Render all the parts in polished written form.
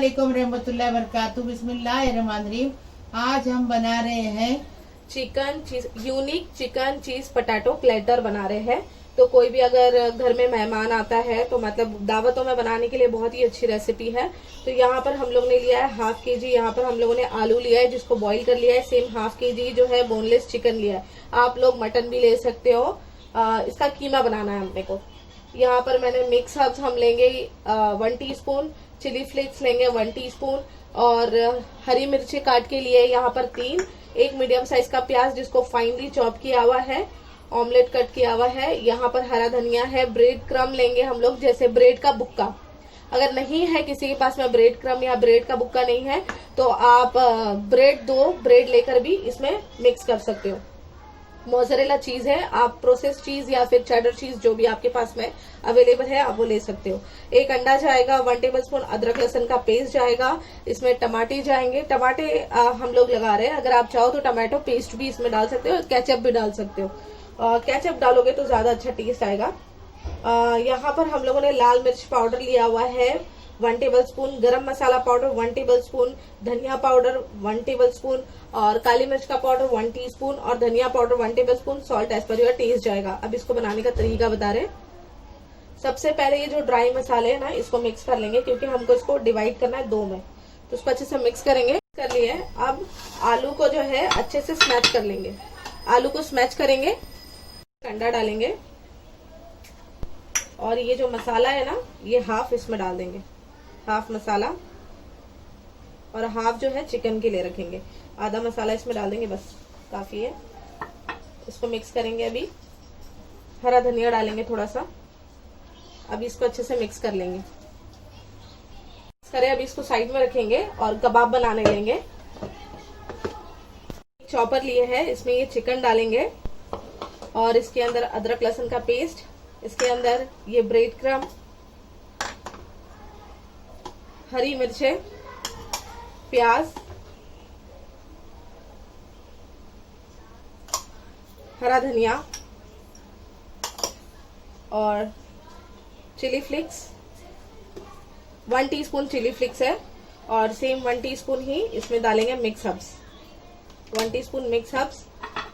अस्सलामुअलैकुम रहमतुल्लाहि वबरकातुहू। बिस्मिल्लाहिर्रहमानिर्रहीम। आज हम बना रहे हैं chicken cheese unique chicken cheese potato platter बना रहे हैं। तो कोई भी अगर घर में मेहमान आता है तो मतलब दावतों में बनाने के लिए बहुत ही अच्छी रेसिपी है। तो यहाँ पर हम लोग ने लिया है हाफ के जी। यहाँ पर हम लोगों ने आलू लिया है जिसको बॉईल कर लिया है। सेम हाफ के जी जो है बोनलेस चिकन लिया है। आप लोग मटन भी ले सकते हो। इसका कीमा बनाना है हमने को। यहाँ पर मैंने मिक्स हर्ब्स हम लेंगे 1 टीस्पून, चिली फ्लेक्स लेंगे 1 टीस्पून, और हरी मिर्ची काट के लिए यहाँ पर 3, एक मीडियम साइज का प्याज जिसको फाइनली चॉप किया हुआ है, ऑमलेट कट किया हुआ है। यहाँ पर हरा धनिया है। ब्रेड क्रम लेंगे हम लोग, जैसे ब्रेड का बुक्का। अगर नहीं है किसी के पास में ब्रेड क्रम या ब्रेड का बुक्का नहीं है तो आप दो ब्रेड लेकर भी इसमें मिक्स कर सकते हो। मोज़रेला चीज है, आप प्रोसेस चीज या फिर चेडर चीज जो भी आपके पास में अवेलेबल है आप वो ले सकते हो। एक अंडा जाएगा, 1 टेबलस्पून अदरक लहसुन का पेस्ट जाएगा। इसमें टमाटे जाएंगे। टमाटे हम लोग लगा रहे हैं, अगर आप चाहो तो टमाटो पेस्ट भी इसमें डाल सकते हो, केचप भी डाल सकते हो। केचप डालोगे तो ज्यादा अच्छा टेस्ट आएगा। यहाँ पर हम लोगों ने लाल मिर्च पाउडर लिया हुआ है 1 tablespoon, garam masala powder 1 tablespoon, धनिया पाउडर 1 टेबलस्पून, और काली मिर्च का पाउडर 1 टीस्पून, और धनिया powder 1 tablespoon. Salt as per your taste जाएगा। अब इसको बनाने का तरीका बता रहे। सबसे पहले ये जो ड्राई मसाले है ना इसको मिक्स कर लेंगे, क्योंकि हमको इसको डिवाइड करना है 2 में। तो इसको अच्छे से मिक्स करेंगे। कर लिए। अब आलू को जो है अच्छे से स्मैश कर लेंगे। आलू को स्मैश करेंगे, अंडा डालेंगे, और ये जो मसाला है ना ये हाफ इसमें डाल देंगे, हाफ मसाला, और हाफ जो है चिकन के लिए रखेंगे। आधा मसाला इसमें डाल देंगे, बस काफी है। इसको मिक्स करेंगे। अभी हरा धनिया डालेंगे थोड़ा सा। अभी इसको अच्छे से मिक्स कर लेंगे। अभी इसको साइड में रखेंगे और कबाब बनाने लेंगे। चॉपर लिए है, इसमें ये चिकन डालेंगे, और इसके अंदर अदरक लहसुन का पेस्ट, इसके अंदर ये ब्रेड क्रम, हरी मिर्चें, प्याज, हरा धनिया, और chilli flakes. 1 teaspoon chilli flakes है, और सेम 1 टीस्पून ही इसमें डालेंगे mix herbs, 1 teaspoon mix herbs.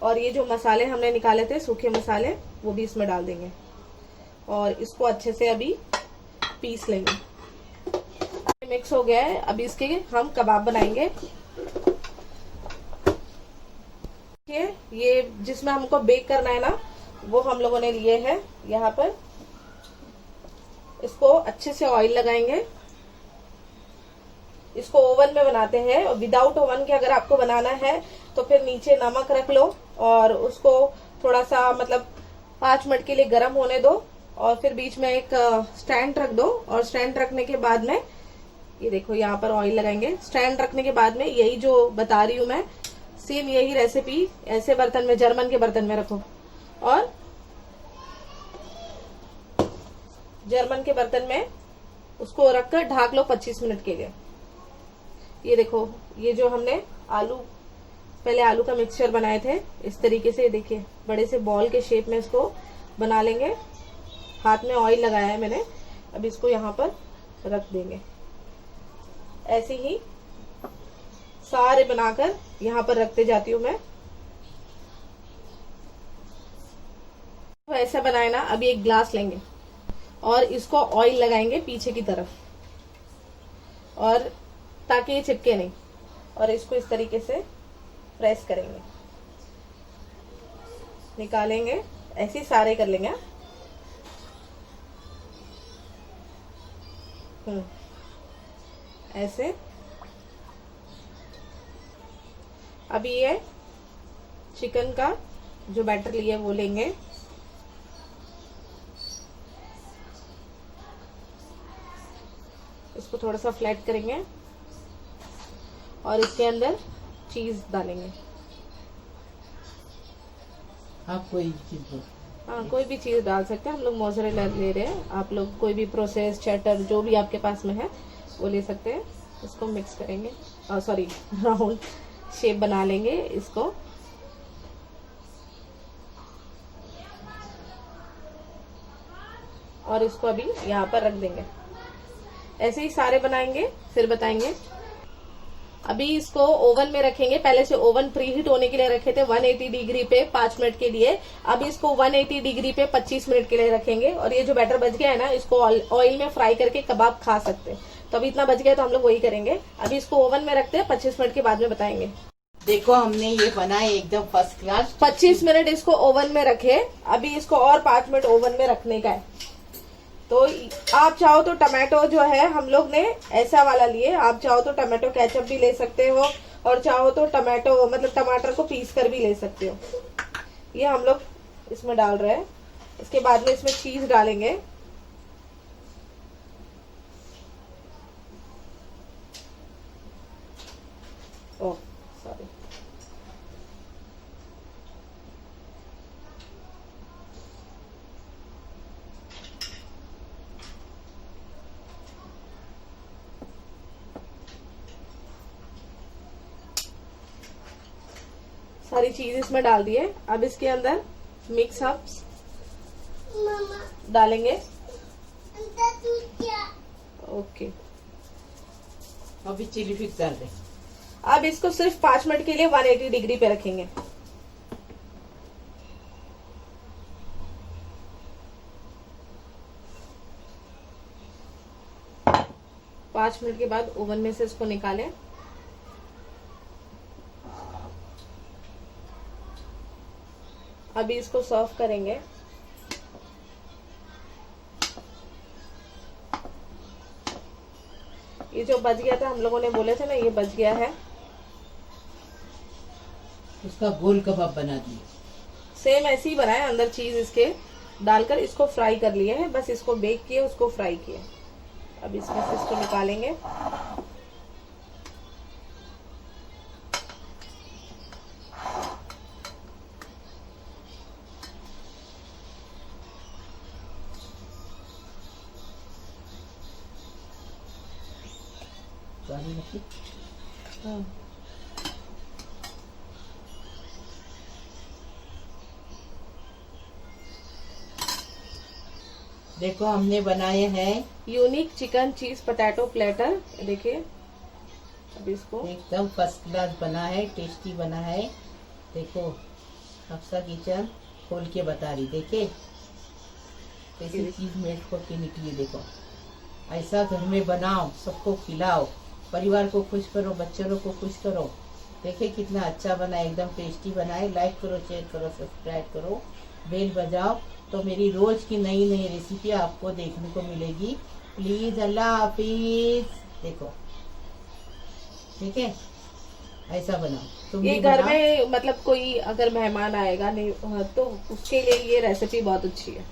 और ये जो मसाले हमने निकाले थे सूखे मसाले वो भी इसमें डाल देंगे, और इसको अच्छे से अभी पीस लेंगे। मिक्स हो गया है। अभी इसके हम कबाब बनाएंगे। ये जिसमें हमको बेक करना है ना वो हम लोगों ने लिए है। यहाँ पर इसको अच्छे से ऑयल लगाएंगे। इसको ओवन में बनाते हैं, और विदाउट ओवन के अगर आपको बनाना है तो फिर नीचे नमक रख लो और उसको थोड़ा सा मतलब 5 मिनट के लिए गर्म होने दो, और फिर बीच में एक स्टैंड रख दो। और स्टैंड रखने के बाद में ये देखो यहाँ पर ऑयल लगाएंगे। स्टैंड रखने के बाद में यही जो बता रही हूँ मैं, सेम यही रेसिपी ऐसे बर्तन में, जर्मन के बर्तन में रखो, और जर्मन के बर्तन में उसको रखकर ढाक लो 25 मिनट के लिए। ये देखो, ये जो हमने पहले आलू का मिक्सचर बनाए थे इस तरीके से, देखिए बड़े से बॉल के शेप में इसको बना लेंगे। हाथ में ऑयल लगाया है मैंने। अब इसको यहाँ पर रख देंगे। ऐसे ही सारे बनाकर यहाँ पर रखते जाती हूँ मैं। तो ऐसा बनाए ना। अभी एक ग्लास लेंगे और इसको ऑयल लगाएंगे पीछे की तरफ, और ताकि ये चिपके नहीं, और इसको इस तरीके से प्रेस करेंगे, निकालेंगे। ऐसे ही सारे कर लेंगे। ऐसे। अभी ये चिकन का जो बैटर लिया वो लेंगे, इसको थोड़ा सा फ्लैट करेंगे, और इसके अंदर चीज डालेंगे। आप कोई चीज हाँ, कोई भी चीज डाल सकते हैं। हम लोग मोज़रेला ले रहे हैं, आप लोग कोई भी प्रोसेस चेडर जो भी आपके पास में है वो ले सकते हैं। इसको मिक्स करेंगे, सॉरी राउंड शेप बना लेंगे इसको। और इसको अभी यहाँ पर रख देंगे। ऐसे ही सारे बनाएंगे फिर बताएंगे। अभी इसको ओवन में रखेंगे। पहले से ओवन प्री हीट होने के लिए रखे थे 180 डिग्री पे 5 मिनट के लिए। अब इसको 180 डिग्री पे 25 मिनट के लिए रखेंगे। और ये जो बैटर बच गया है ना, इसको ऑयल में फ्राई करके कबाब खा सकते हैं। तो अभी इतना बच गया तो हम लोग वही करेंगे। अभी इसको ओवन में रखते हैं, 25 मिनट के बाद में बताएंगे। देखो हमने ये बनाए एकदम फर्स्ट क्लास। 25 मिनट इसको ओवन में रखे। अभी इसको और 5 मिनट ओवन में रखने का है। तो आप चाहो तो टमाटो जो है हम लोग ने ऐसा वाला लिए, आप चाहो तो टमाटो केचप भी ले सकते हो, और चाहो तो टमाटो मतलब टमाटर को पीस कर भी ले सकते हो। ये हम लोग इसमें डाल रहे हैं। इसके बाद में इसमें चीज डालेंगे। ओह सॉरी, सारी चीज इसमें डाल दिए। अब इसके अंदर मिक्स हर्ब्स डालेंगे। ओके, अभी चिली फ्लेक्स डाल दे। अब इसको सिर्फ 5 मिनट के लिए 180 डिग्री पे रखेंगे। पाँच मिनट के बाद ओवन में से इसको निकालें। अभी इसको सर्व करेंगे। ये जो बच गया था, हम लोगों ने बोले थे ना, ये बच गया है। उसका गोल कबाब बना दिए। सेम ऐसे ही बनाए, अंदर चीज इसके डालकर इसको फ्राई कर लिए है। बस इसको बेक किए, उसको फ्राई किए। अब इसमें से इसको निकालेंगे। देखो हमने बनाए हैं unique chicken cheese potato platter. देखिए, अब इसको एकदम फर्स्ट क्लास बना है, टेस्टी बना है। देखो हफ्सा किचन खोल के बता रही, देखे कैसी चीज मेट खोल के निकली। देखो ऐसा घर में बनाओ, सबको खिलाओ, परिवार को खुश करो, बच्चों को खुश करो। देखे कितना अच्छा बना है, एकदम टेस्टी बना है। लाइक करो, शेयर करो, सब्सक्राइब करो, बेल बजाओ, तो मेरी रोज की नई नई रेसिपी आपको देखने को मिलेगी। प्लीज, अल्लाह हाफिज। देखो ठीक है, ऐसा बनाओ तुम ये भी घर बनाओ। में मतलब कोई अगर मेहमान आएगा नहीं तो उसके लिए ये रेसिपी बहुत अच्छी है।